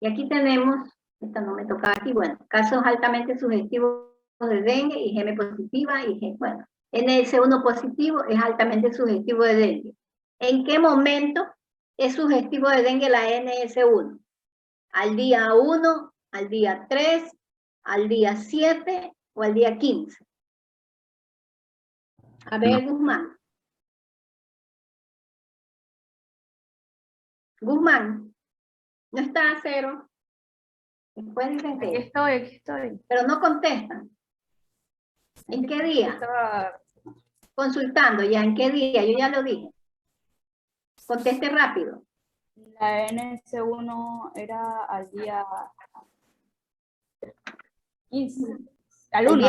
Y aquí tenemos, esta no me tocaba aquí, bueno, casos altamente sugestivos de dengue, IgM positiva, bueno, NS1 positivo es altamente sugestivo de dengue. ¿En qué momento es sugestivo de dengue la NS1? ¿Al día 1, al día 3, al día 7 o al día 15? A ver, Guzmán. Guzmán, no está a 0. Después dicen Aquí que, estoy. pero no contestan. ¿En qué día? Estaba Consultando ya, ¿en qué día? Yo ya lo dije. Conteste rápido. La NS1 era al día 15. Al 1.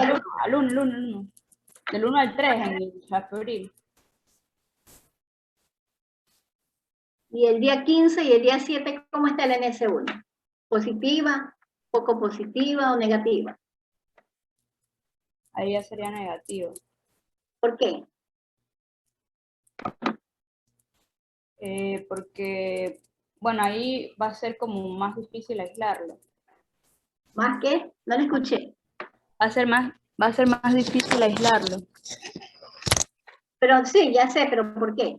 Del 1 al 3 en el febril. Y el día 15 y el día 7, ¿cómo está el NS1? ¿Positiva, poco positiva o negativa? Ahí ya sería negativo. ¿Por qué? Porque, bueno, ahí va a ser como más difícil aislarlo. ¿Más qué? No lo escuché. Va a ser más difícil aislarlo. Pero sí, ya sé, pero ¿por qué?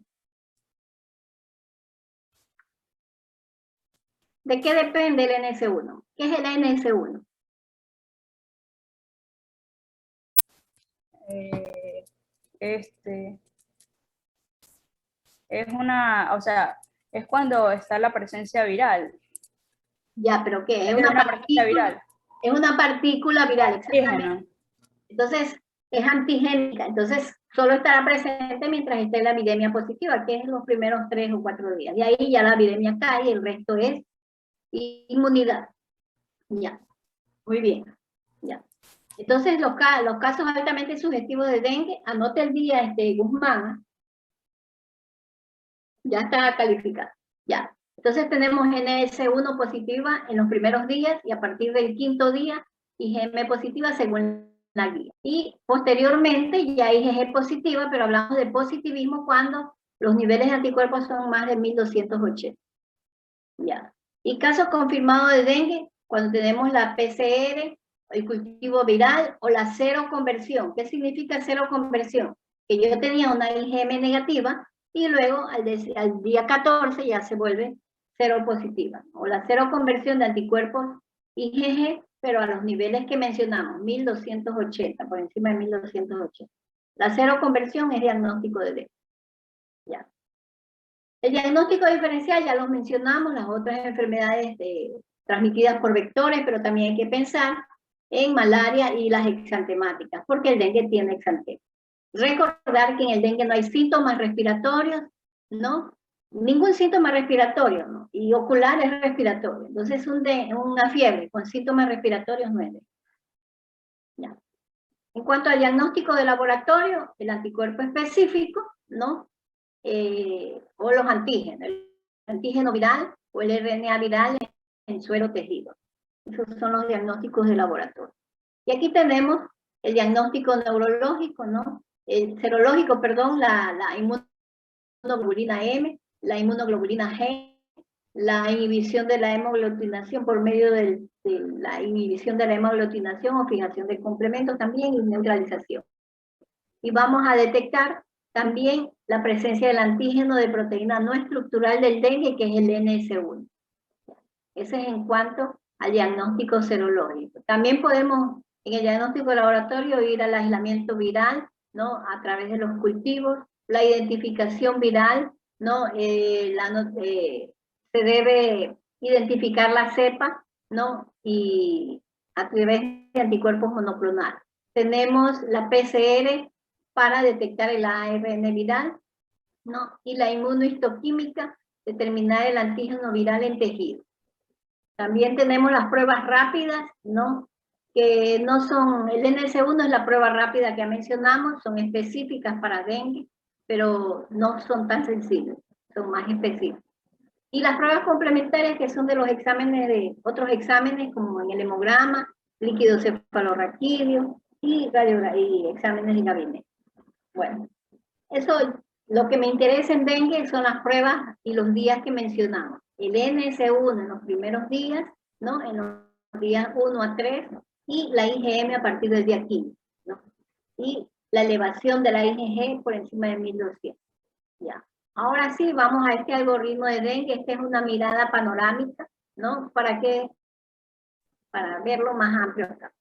¿De qué depende el NS1? ¿Qué es el NS1? Es una, o sea, es cuando está la presencia viral. Ya, pero ¿qué? Es una presencia viral. Es una partícula viral, exactamente. Antígeno. Entonces, es antigénica. Entonces, solo estará presente mientras esté la viremia positiva, que es en los primeros 3 o 4 días. De ahí ya la viremia cae y el resto es inmunidad. Ya, muy bien. Ya. Entonces, los casos altamente sugestivos de dengue, anote el día Guzmán, ya está calificado. Ya. Entonces tenemos NS1 positiva en los primeros días y a partir del 5.º día IgM positiva según la guía. Y posteriormente ya IgG positiva, pero hablamos de positivismo cuando los niveles de anticuerpos son más de 1280. Ya. Y casos confirmados de dengue, cuando tenemos la PCR, el cultivo viral o la cero conversión. ¿Qué significa cero conversión? Que yo tenía una IgM negativa y luego al día 14 ya se vuelve cero positiva. O la cero conversión de anticuerpos IgG, pero a los niveles que mencionamos, 1280, por encima de 1280. La cero conversión es diagnóstico de dengue. Ya. El diagnóstico diferencial ya lo mencionamos, las otras enfermedades transmitidas por vectores, pero también hay que pensar en malaria y las exantemáticas, porque el dengue tiene exantema. Recordar que en el dengue no hay síntomas respiratorios, ¿no? Ningún síntoma respiratorio, ¿no? Y ocular es respiratorio. Entonces una fiebre con síntomas respiratorios no es dengue. Ya. En cuanto al diagnóstico de laboratorio, el anticuerpo específico, ¿no? O los antígenos, el antígeno viral o el RNA viral en suero tejido. Esos son los diagnósticos de laboratorio. Y aquí tenemos el diagnóstico neurológico, ¿no? El serológico, perdón, la inmunoglobulina M, la inmunoglobulina G, la inhibición de la hemoglutinación por medio de la inhibición de la hemoglutinación o fijación de complementos también y neutralización. Y vamos a detectar también la presencia del antígeno de proteína no estructural del dengue, que es el NS1. Ese es en cuanto al diagnóstico serológico. También podemos, en el diagnóstico de laboratorio, ir al aislamiento viral, ¿no? A través de los cultivos, la identificación viral, ¿no? Se debe identificar la cepa, ¿no? Y a través de anticuerpos monoclonales. Tenemos la PCR para detectar el ARN viral, ¿no? Y la inmunohistoquímica, determinar el antígeno viral en tejido. También tenemos las pruebas rápidas, ¿no? Que no son, el NS1 es la prueba rápida que mencionamos, son específicas para dengue, pero no son tan sensibles, son más específicas. Y las pruebas complementarias que son de los exámenes otros exámenes como en el hemograma, líquido cefalorraquídeo y exámenes de gabinete. Bueno, eso, lo que me interesa en dengue son las pruebas y los días que mencionamos. El NS1 en los primeros días, ¿no? En los días 1 a 3, y la IgM a partir del día 15, ¿no? Y la elevación de la IgG por encima de 1200. Ya. Ahora sí, vamos a este algoritmo de dengue. Esta es una mirada panorámica, ¿no? Para verlo más amplio acá.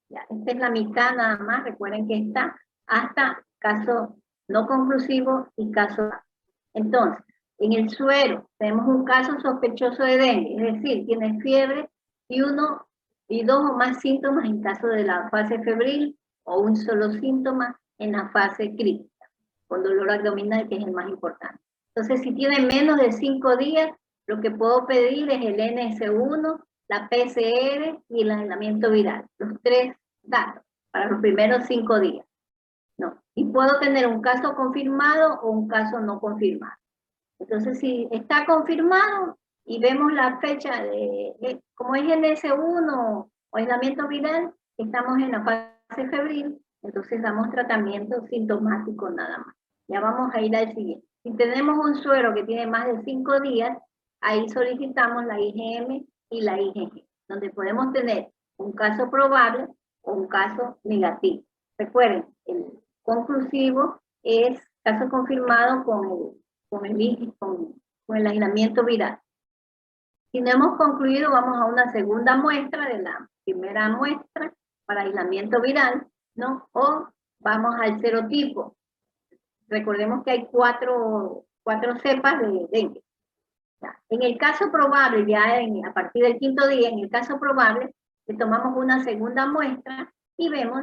Ya. Esta es la mitad nada más, recuerden que está hasta caso no conclusivo y caso. Entonces, en el suero tenemos un caso sospechoso de dengue, es decir, tiene fiebre y 1 y 2 o más síntomas en caso de la fase febril o un solo síntoma en la fase crítica, con dolor abdominal, que es el más importante. Entonces, si tiene menos de 5 días, lo que puedo pedir es el NS1, la PCR y el aislamiento viral, los 3 datos para los primeros 5 días. No. Y puedo tener un caso confirmado o un caso no confirmado. Entonces, si está confirmado y vemos la fecha como es el NS1 o aislamiento viral, estamos en la fase febril, entonces damos tratamiento sintomático nada más. Ya vamos a ir al siguiente. Si tenemos un suero que tiene más de 5 días, ahí solicitamos la IgM y la IgG, donde podemos tener un caso probable o un caso negativo. Recuerden, el conclusivo es caso confirmado con el aislamiento viral. Si no hemos concluido, vamos a una segunda muestra de la primera muestra para aislamiento viral, ¿no? O vamos al serotipo. Recordemos que hay cuatro cepas de dengue. En el caso probable, ya a partir del 5º día, en el caso probable, le tomamos una segunda muestra y vemos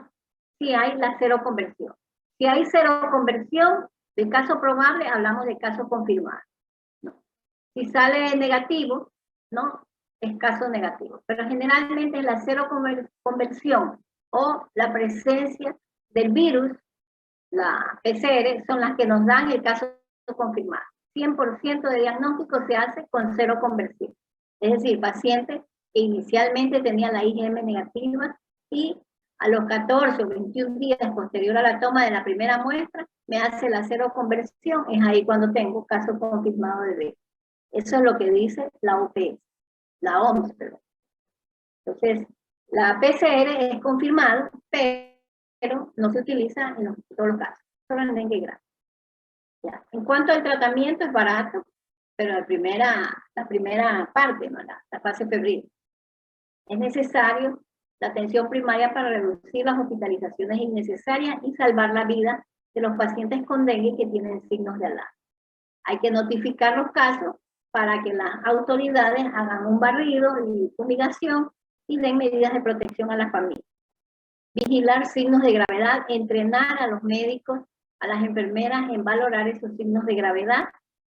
si hay la seroconversión. Si hay seroconversión, del caso probable hablamos de caso confirmado, ¿no? Si sale negativo, ¿no? Es caso negativo. Pero generalmente la seroconversión o la presencia del virus, la PCR, son las que nos dan el caso confirmado. 100% de diagnóstico se hace con seroconversión. Es decir, paciente que inicialmente tenía la IgM negativa y a los 14 o 21 días posterior a la toma de la primera muestra, me hace la seroconversión, es ahí cuando tengo caso confirmado de dengue. Eso es lo que dice la OPS, la OMS, perdón. Entonces, la PCR es confirmado, pero no se utiliza en todos los casos, solo en dengue grave. Ya. En cuanto al tratamiento, es barato, pero la primera parte, ¿no? la fase febril. Es necesario la atención primaria para reducir las hospitalizaciones innecesarias y salvar la vida de los pacientes con dengue que tienen signos de alarma. Hay que notificar los casos para que las autoridades hagan un barrido y fumigación y den medidas de protección a la familia. Vigilar signos de gravedad, entrenar a los médicos, a las enfermeras en valorar esos signos de gravedad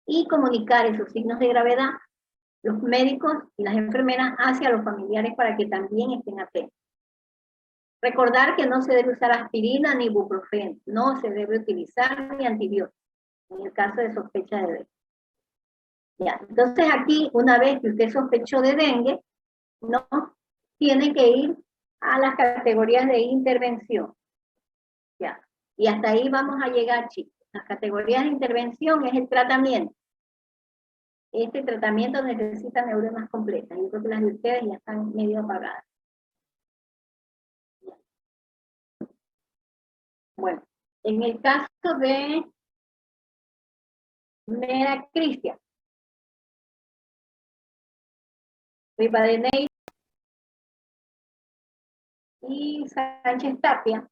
y comunicar esos signos de gravedad, los médicos y las enfermeras hacia los familiares para que también estén atentos. Recordar que no se debe usar aspirina ni ibuprofeno, no se debe utilizar ni antibióticos en el caso de sospecha de dengue. Ya, entonces aquí, una vez que usted sospechó de dengue, no tiene que ir a las categorías de intervención. Ya, y hasta ahí vamos a llegar, chicos. Las categorías de intervención es el tratamiento. Este tratamiento necesita neuronas completas. Yo creo que las de ustedes ya están medio apagadas. Bueno, en el caso de Mera Cristian, Rivadeneira y Sánchez Tapia.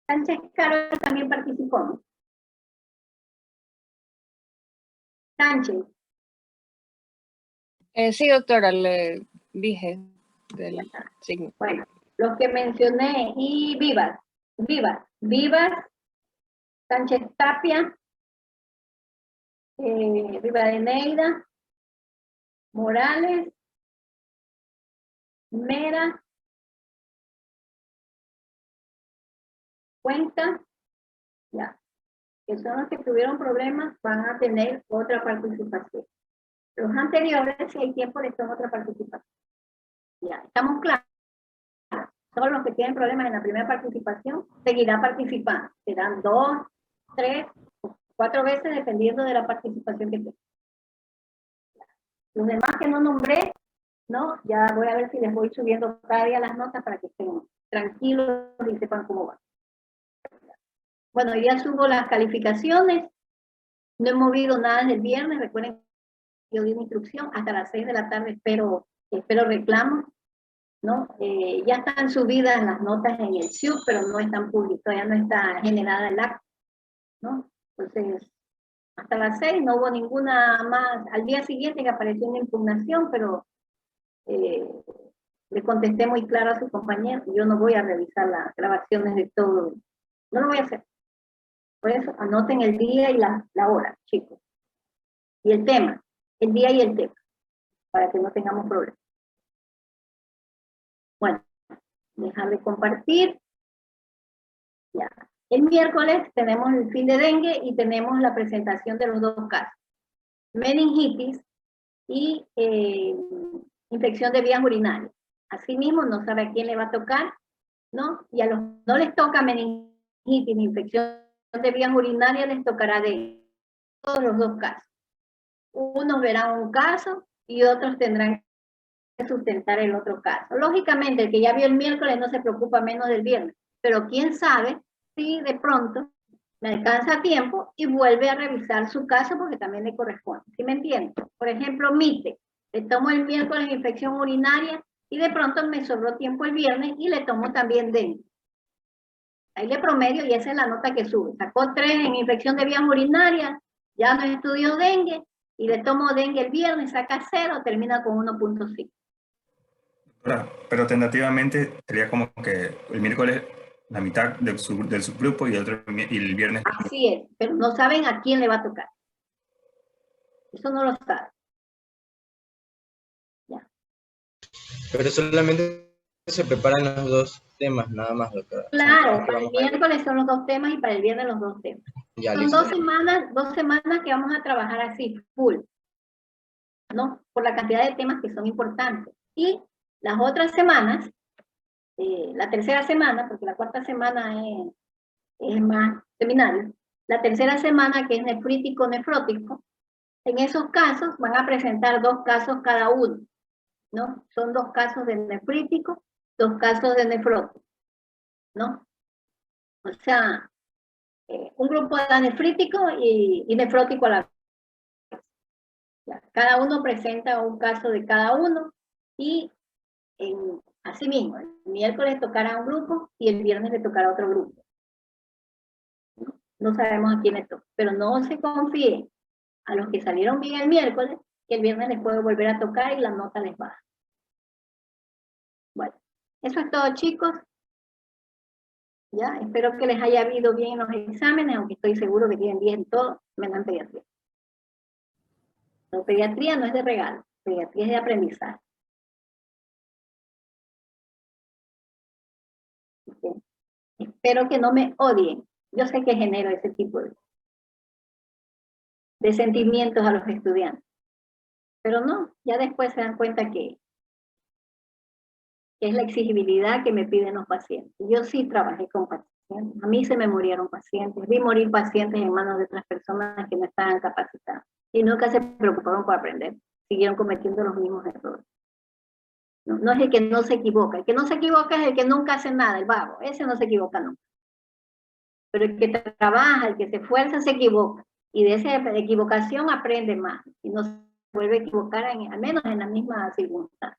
Sánchez Caro también participó, ¿no? Sánchez. Sí, doctora, le dije de la signo. Bueno, los que mencioné, y Vivas, Sánchez Tapia, Rivadeneira, Morales, Mera, Cuenca, ya, que son los que tuvieron problemas, van a tener otra participación. Los anteriores, si hay tiempo, les tomo otra participación. Ya, estamos claros. Todos los que tienen problemas en la primera participación seguirá participando. Serán 2, 3, 4 veces dependiendo de la participación que tengan. Los demás que no nombré, ¿no? Ya voy a ver si les voy subiendo cada día las notas para que estén tranquilos y sepan cómo va. Bueno, ya subo las calificaciones. No he movido nada desde el viernes. Recuerden que yo di una instrucción. Hasta las 6 de la tarde espero reclamos, ¿no? Ya están subidas las notas en el SIUP, pero no están públicas, todavía no está generada el acta, ¿no? Entonces, hasta las 6 no hubo ninguna más. Al día siguiente que apareció una impugnación, pero le contesté muy claro a su compañero, yo no voy a revisar las grabaciones de todo, no lo voy a hacer. Por eso, anoten el día y la hora, chicos. Y el tema, el día y el tema, para que no tengamos problemas. Bueno, dejar de compartir. Ya. El miércoles tenemos el fin de dengue y tenemos la presentación de los 2 casos. Meningitis y infección de vías urinarias. Asimismo, no sabe a quién le va a tocar, ¿no? Y a los no les toca meningitis ni infección de vías urinarias, les tocará dengue. Todos los 2 casos. Unos verán un caso y otros tendrán que sustentar el otro caso. Lógicamente, el que ya vio el miércoles no se preocupa menos del viernes, pero quién sabe si de pronto me alcanza tiempo y vuelve a revisar su caso porque también le corresponde. ¿Sí me entienden? Por ejemplo, MITE. Le tomo el miércoles infección urinaria y de pronto me sobró tiempo el viernes y le tomo también dengue. Ahí le promedio y esa es la nota que sube. Sacó 3 en infección de vías urinarias, ya no estudió dengue y le tomo dengue el viernes, saca 0, termina con 1.5. Pero tentativamente sería como que el miércoles la mitad del subgrupo y el viernes. Así es, pero no saben a quién le va a tocar. Eso no lo saben. Ya. Pero solamente se preparan los 2 temas, nada más, doctora. Claro, para el miércoles son los 2 temas y para el viernes los 2 temas. Ya, Son listo. 2 semanas que vamos a trabajar así, full, ¿no? Por la cantidad de temas que son importantes. Y las otras semanas, la tercera semana, porque la cuarta semana es más seminario, la tercera semana que es nefrítico-nefrótico, en esos casos van a presentar 2 casos cada uno, ¿no? Son 2 casos de nefrítico, 2 casos de nefrótico, ¿no? O sea, un grupo de nefrítico y nefrótico a la vez. Ya, cada uno presenta un caso de cada uno y así mismo, el miércoles tocará un grupo y el viernes le tocará otro grupo. No sabemos a quién le toca, pero no se confíen a los que salieron bien el miércoles, que el viernes les puede volver a tocar y la nota les baja. Bueno, eso es todo, chicos. Ya, espero que les haya ido bien en los exámenes, aunque estoy seguro que tienen 10 en todo, menos en pediatría. Pero pediatría no es de regalo, pediatría es de aprendizaje. ¿Okay? Espero que no me odien. Yo sé que genero ese tipo de sentimientos a los estudiantes. Pero no, ya después se dan cuenta que es la exigibilidad que me piden los pacientes. Yo sí trabajé con pacientes. A mí se me murieron pacientes. Vi morir pacientes en manos de otras personas que no estaban capacitadas. Y nunca se preocuparon por aprender. Siguieron cometiendo los mismos errores. No es el que no se equivoca. El que no se equivoca es el que nunca hace nada, el vago. Ese no se equivoca nunca. Pero el que trabaja, el que se esfuerza, se equivoca. Y de esa equivocación aprende más. Y no se vuelve a equivocar, al menos en la misma circunstancia.